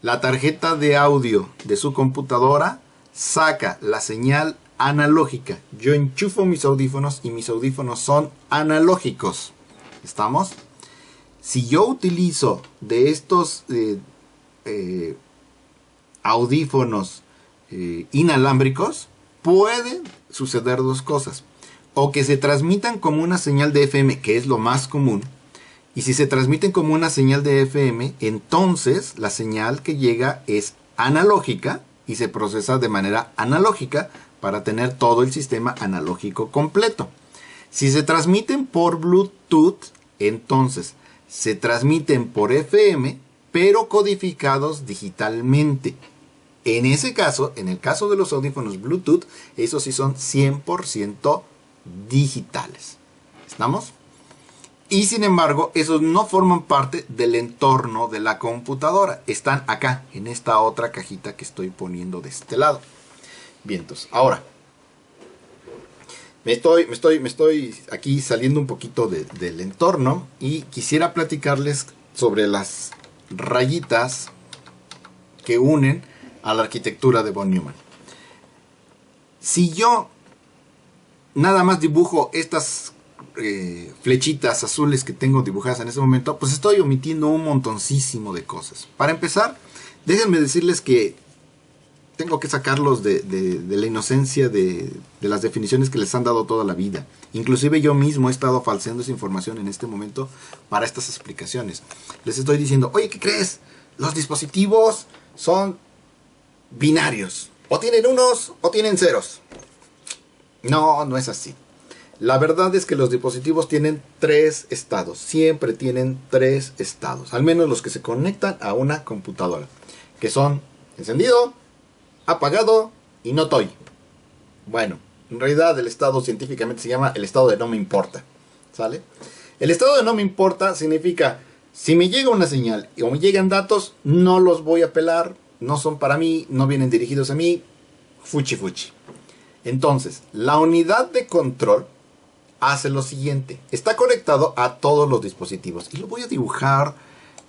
La tarjeta de audio de su computadora saca la señal analógica. Yo enchufo mis audífonos y mis audífonos son analógicos. ¿Estamos? Si yo utilizo de estos audífonos inalámbricos, pueden suceder dos cosas. O que se transmitan como una señal de FM, que es lo más común. Y si se transmiten como una señal de FM, entonces la señal que llega es analógica y se procesa de manera analógica para tener todo el sistema analógico completo. Si se transmiten por Bluetooth, entonces se transmiten por FM, pero codificados digitalmente. En ese caso, en el caso de los audífonos Bluetooth, esos sí son 100% digitales. ¿Estamos? Y sin embargo, esos no forman parte del entorno de la computadora. Están acá, en esta otra cajita que estoy poniendo de este lado. Bien, entonces, ahora, me estoy aquí saliendo un poquito del entorno y quisiera platicarles sobre las rayitas que unen a la arquitectura de von Neumann. Si yo nada más dibujo estas flechitas azules que tengo dibujadas en este momento, pues estoy omitiendo un montoncísimo de cosas. Para empezar, déjenme decirles que tengo que sacarlos de la inocencia de las definiciones que les han dado toda la vida. Inclusive yo mismo he estado falseando esa información en este momento para estas explicaciones. Les estoy diciendo, oye, ¿qué crees? Los dispositivos son binarios. O tienen unos o tienen ceros. No, no es así. La verdad es que los dispositivos tienen 3 estados. Siempre tienen 3 estados. Al menos los que se conectan a una computadora. Que son encendido, apagado y no estoy. Bueno, en realidad el estado científicamente se llama el estado de no me importa. ¿Sale? El estado de no me importa significa, si me llega una señal o me llegan datos, no los voy a pelar, no son para mí, no vienen dirigidos a mí, fuchi fuchi. Entonces, la unidad de control hace lo siguiente. Está conectado a todos los dispositivos. Y lo voy a dibujar,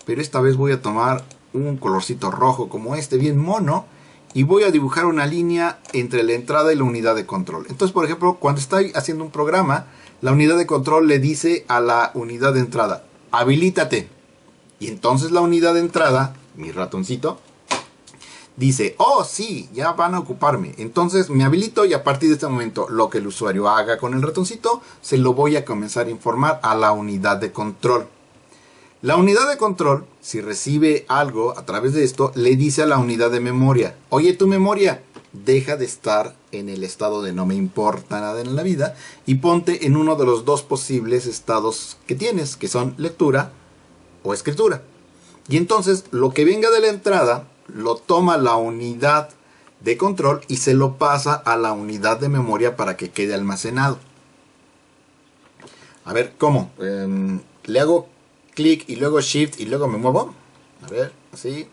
pero esta vez voy a tomar un colorcito rojo como este, bien mono. Y voy a dibujar una línea entre la entrada y la unidad de control. Entonces, por ejemplo, cuando estoy haciendo un programa, la unidad de control le dice a la unidad de entrada, habilítate. Y entonces la unidad de entrada, mi ratoncito, dice, oh sí, ya van a ocuparme. Entonces me habilito y a partir de este momento lo que el usuario haga con el ratoncito, se lo voy a comenzar a informar a la unidad de control. La unidad de control, si recibe algo a través de esto, le dice a la unidad de memoria, oye, tu memoria, deja de estar en el estado de no me importa nada en la vida y ponte en uno de los 2 posibles estados que tienes, que son lectura o escritura. Y entonces lo que venga de la entrada lo toma la unidad de control y se lo pasa a la unidad de memoria para que quede almacenado. A ver, ¿cómo? Le hago clic y luego shift y luego me muevo. A ver, así.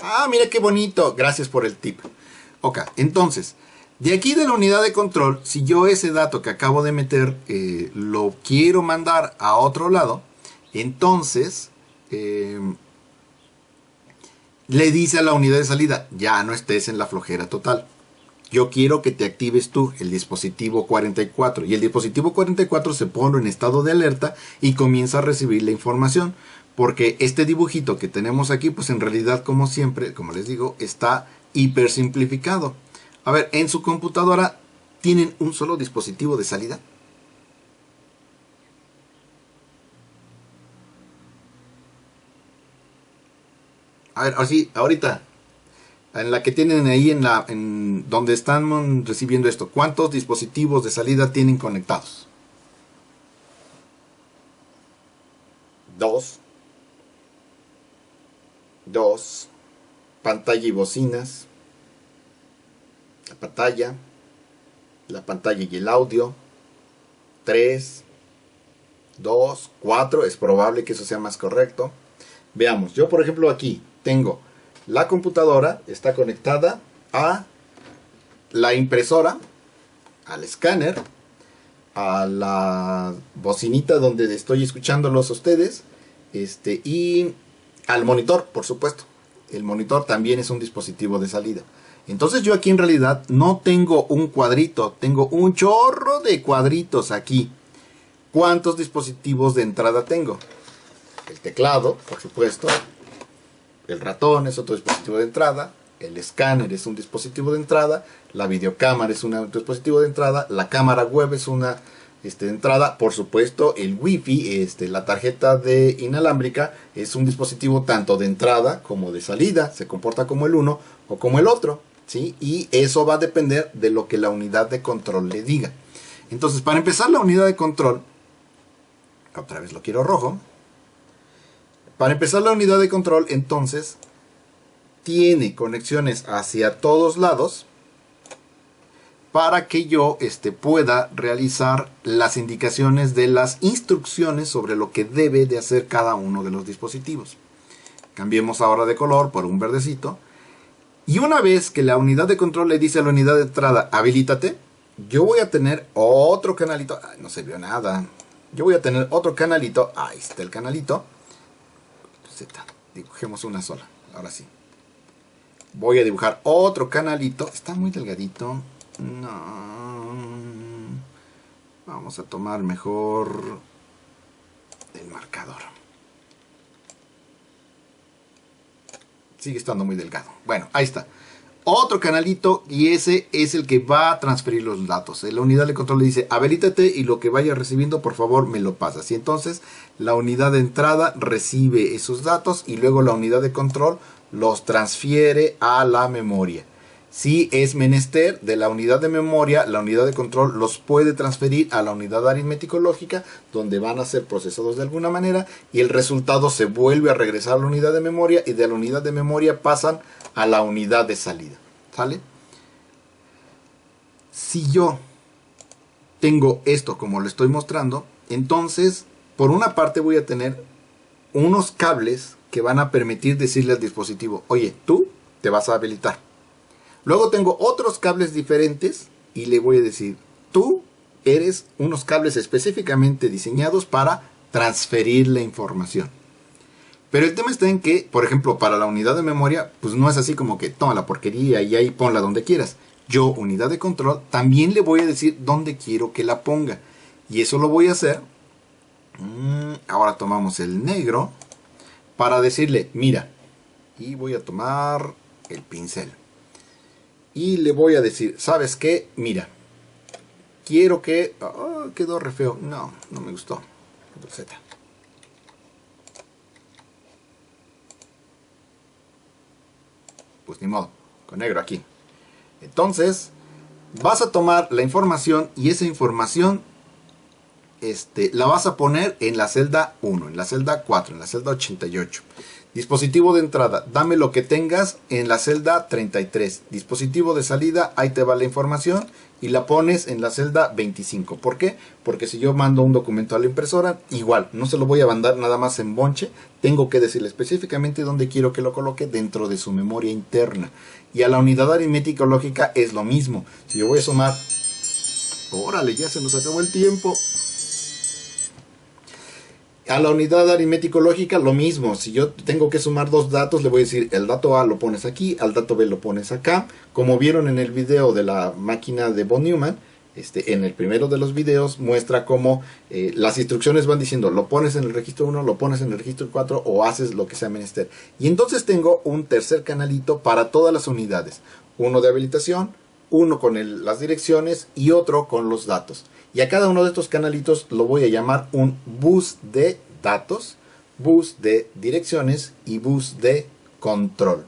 Ah, mira qué bonito. Gracias por el tip. Ok, entonces, de aquí de la unidad de control, si yo ese dato que acabo de meter lo quiero mandar a otro lado, entonces le dice a la unidad de salida, ya no estés en la flojera total. Yo quiero que te actives tú el dispositivo 44. Y el dispositivo 44 se pone en estado de alerta y comienza a recibir la información. Porque este dibujito que tenemos aquí, pues en realidad, como siempre, como les digo, está hiper simplificado. A ver, en su computadora, ¿tienen un solo dispositivo de salida? A ver, así, ahorita, en la que tienen ahí, en donde están recibiendo esto, ¿cuántos dispositivos de salida tienen conectados? 2. Pantalla y bocinas. La pantalla y el audio. 3, 2, 4. Es probable que eso sea más correcto. Veamos, yo por ejemplo aquí tengo la computadora, está conectada a la impresora, al escáner, a la bocinita donde estoy escuchándolos a ustedes, y al monitor, por supuesto. El monitor también es un dispositivo de salida. Entonces yo aquí en realidad no tengo un cuadrito, tengo un chorro de cuadritos aquí. ¿Cuántos dispositivos de entrada tengo? El teclado, por supuesto. El ratón es otro dispositivo de entrada. El escáner es un dispositivo de entrada. La videocámara es un dispositivo de entrada. La cámara web es una de entrada. Por supuesto, el wifi, la tarjeta de inalámbrica, es un dispositivo tanto de entrada como de salida. Se comporta como el uno o como el otro, ¿sí? Y eso va a depender de lo que la unidad de control le diga. Entonces, para empezar, la unidad de control, otra vez lo quiero rojo, Para empezar, la unidad de control entonces tiene conexiones hacia todos lados para que yo pueda realizar las indicaciones de las instrucciones sobre lo que debe de hacer cada uno de los dispositivos. Cambiemos ahora de color por un verdecito. Y una vez que la unidad de control le dice a la unidad de entrada, habilítate, yo voy a tener otro canalito. Ay, no se vio nada. Yo voy a tener otro canalito. Ahí está el canalito. Z, dibujemos una sola. Ahora sí. Voy a dibujar otro canalito. Está muy delgadito. No. Vamos a tomar mejor el marcador. Sigue estando muy delgado. Bueno, ahí está. Otro canalito, y ese es el que va a transferir los datos. La unidad de control le dice, habilítate, y lo que vaya recibiendo, por favor, me lo pasas. Y entonces la unidad de entrada recibe esos datos y luego la unidad de control los transfiere a la memoria. Si es menester de la unidad de memoria, la unidad de control los puede transferir a la unidad aritmético-lógica, donde van a ser procesados de alguna manera, y el resultado se vuelve a regresar a la unidad de memoria, y de la unidad de memoria pasan a la unidad de salida. ¿Sale? Si yo tengo esto como lo estoy mostrando, entonces por una parte voy a tener unos cables que van a permitir decirle al dispositivo, oye, tú te vas a habilitar. Luego tengo otros cables diferentes y le voy a decir, tú eres unos cables específicamente diseñados para transferir la información. Pero el tema está en que, por ejemplo, para la unidad de memoria, pues no es así como que toma la porquería y ahí ponla donde quieras. Yo, unidad de control, también le voy a decir dónde quiero que la ponga. Y eso lo voy a hacer. Ahora tomamos el negro para decirle, mira, y voy a tomar el pincel. Y le voy a decir, ¿sabes qué? Mira, quiero que... Oh, quedó re feo. No, no me gustó. Z. Pues ni modo, con negro aquí. Entonces, vas a tomar la información y esa información la vas a poner en la celda 1, en la celda 4, en la celda 88. Dispositivo de entrada, dame lo que tengas en la celda 33. Dispositivo de salida, ahí te va la información y la pones en la celda 25. ¿Por qué? Porque si yo mando un documento a la impresora, igual, no se lo voy a mandar nada más en bonche. Tengo que decirle específicamente dónde quiero que lo coloque dentro de su memoria interna. Y a la unidad aritmética lógica es lo mismo. Si yo voy a sumar... ¡Órale! Ya se nos acabó el tiempo. A la unidad aritmético-lógica lo mismo. Si yo tengo que sumar dos datos, le voy a decir el dato A lo pones aquí, al dato B lo pones acá. Como vieron en el video de la máquina de von Neumann, en el primero de los videos muestra cómo las instrucciones van diciendo lo pones en el registro 1, lo pones en el registro 4 o haces lo que sea menester. Y entonces tengo un tercer canalito para todas las unidades. Uno de habilitación, uno con las direcciones y otro con los datos. Y a cada uno de estos canalitos lo voy a llamar un bus de datos, bus de direcciones y bus de control.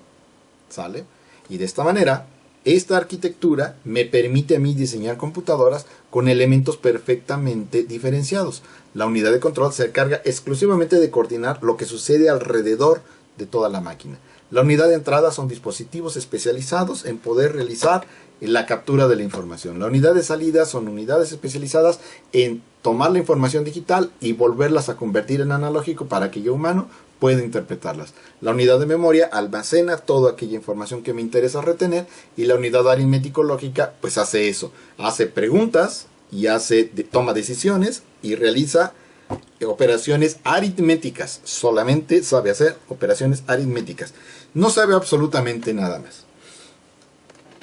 ¿Sale? Y de esta manera, esta arquitectura me permite a mí diseñar computadoras con elementos perfectamente diferenciados. La unidad de control se encarga exclusivamente de coordinar lo que sucede alrededor de toda la máquina. La unidad de entrada son dispositivos especializados en poder realizar la captura de la información. La unidad de salida son unidades especializadas en tomar la información digital y volverlas a convertir en analógico para que yo humano pueda interpretarlas. La unidad de memoria almacena toda aquella información que me interesa retener y la unidad aritmético-lógica pues hace eso. Hace preguntas y toma decisiones y realiza operaciones aritméticas. Solamente sabe hacer operaciones aritméticas. No sabe absolutamente nada más.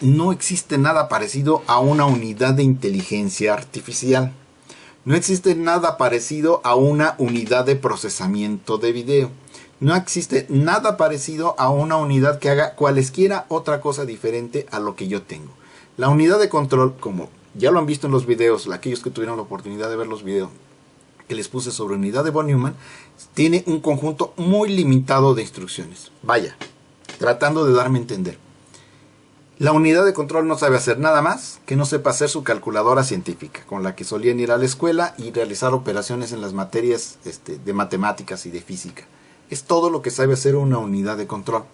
No existe nada parecido a una unidad de inteligencia artificial. No existe nada parecido a una unidad de procesamiento de video. No existe nada parecido a una unidad que haga cualesquiera otra cosa diferente a lo que yo tengo. La unidad de control, como ya lo han visto en los videos, aquellos que tuvieron la oportunidad de ver los videos que les puse sobre unidad de von Neumann, tiene un conjunto muy limitado de instrucciones. Vaya, tratando de darme a entender. La unidad de control no sabe hacer nada más que no sepa hacer su calculadora científica, con la que solían ir a la escuela y realizar operaciones en las materias de matemáticas y de física. Es todo lo que sabe hacer una unidad de control.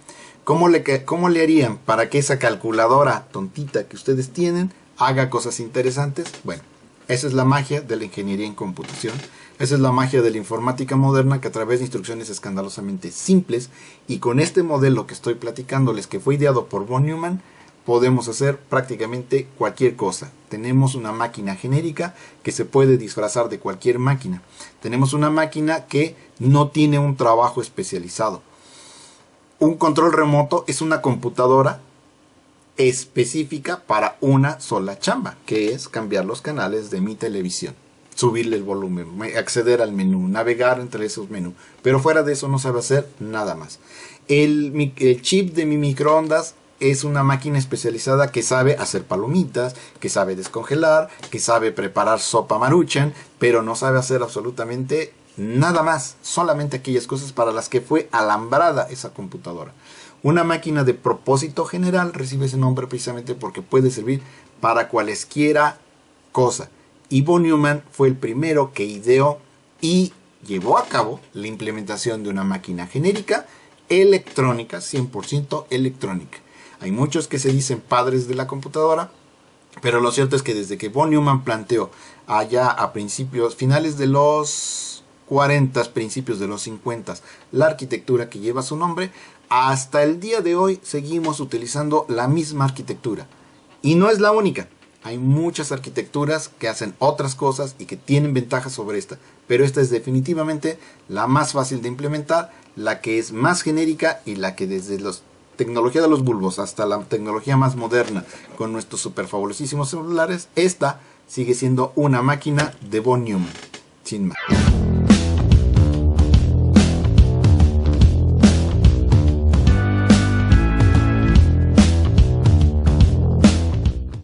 ¿Cómo le harían para que esa calculadora tontita que ustedes tienen haga cosas interesantes? Bueno, esa es la magia de la ingeniería en computación. Esa es la magia de la informática moderna, que a través de instrucciones escandalosamente simples y con este modelo que estoy platicándoles, que fue ideado por von Neumann, podemos hacer prácticamente cualquier cosa. Tenemos una máquina genérica que se puede disfrazar de cualquier máquina. Tenemos una máquina que no tiene un trabajo especializado. Un control remoto es una computadora específica para una sola chamba, que es cambiar los canales de mi televisión, subirle el volumen, acceder al menú, navegar entre esos menús. Pero fuera de eso no sabe hacer nada más. El chip de mi microondas es una máquina especializada que sabe hacer palomitas, que sabe descongelar, que sabe preparar sopa Maruchan, pero no sabe hacer absolutamente nada más, solamente aquellas cosas para las que fue alambrada esa computadora. Una máquina de propósito general recibe ese nombre precisamente porque puede servir para cualesquiera cosa. Y von Neumann fue el primero que ideó y llevó a cabo la implementación de una máquina genérica electrónica, 100% electrónica. Hay muchos que se dicen padres de la computadora, pero lo cierto es que desde que von Neumann planteó allá a finales de los 40, principios de los 50, la arquitectura que lleva su nombre, hasta el día de hoy seguimos utilizando la misma arquitectura. Y no es la única. Hay muchas arquitecturas que hacen otras cosas y que tienen ventajas sobre esta, pero esta es definitivamente la más fácil de implementar, la que es más genérica y la que desde la tecnología de los bulbos hasta la tecnología más moderna con nuestros super fabulosísimos celulares, esta sigue siendo una máquina de von Neumann, sin más.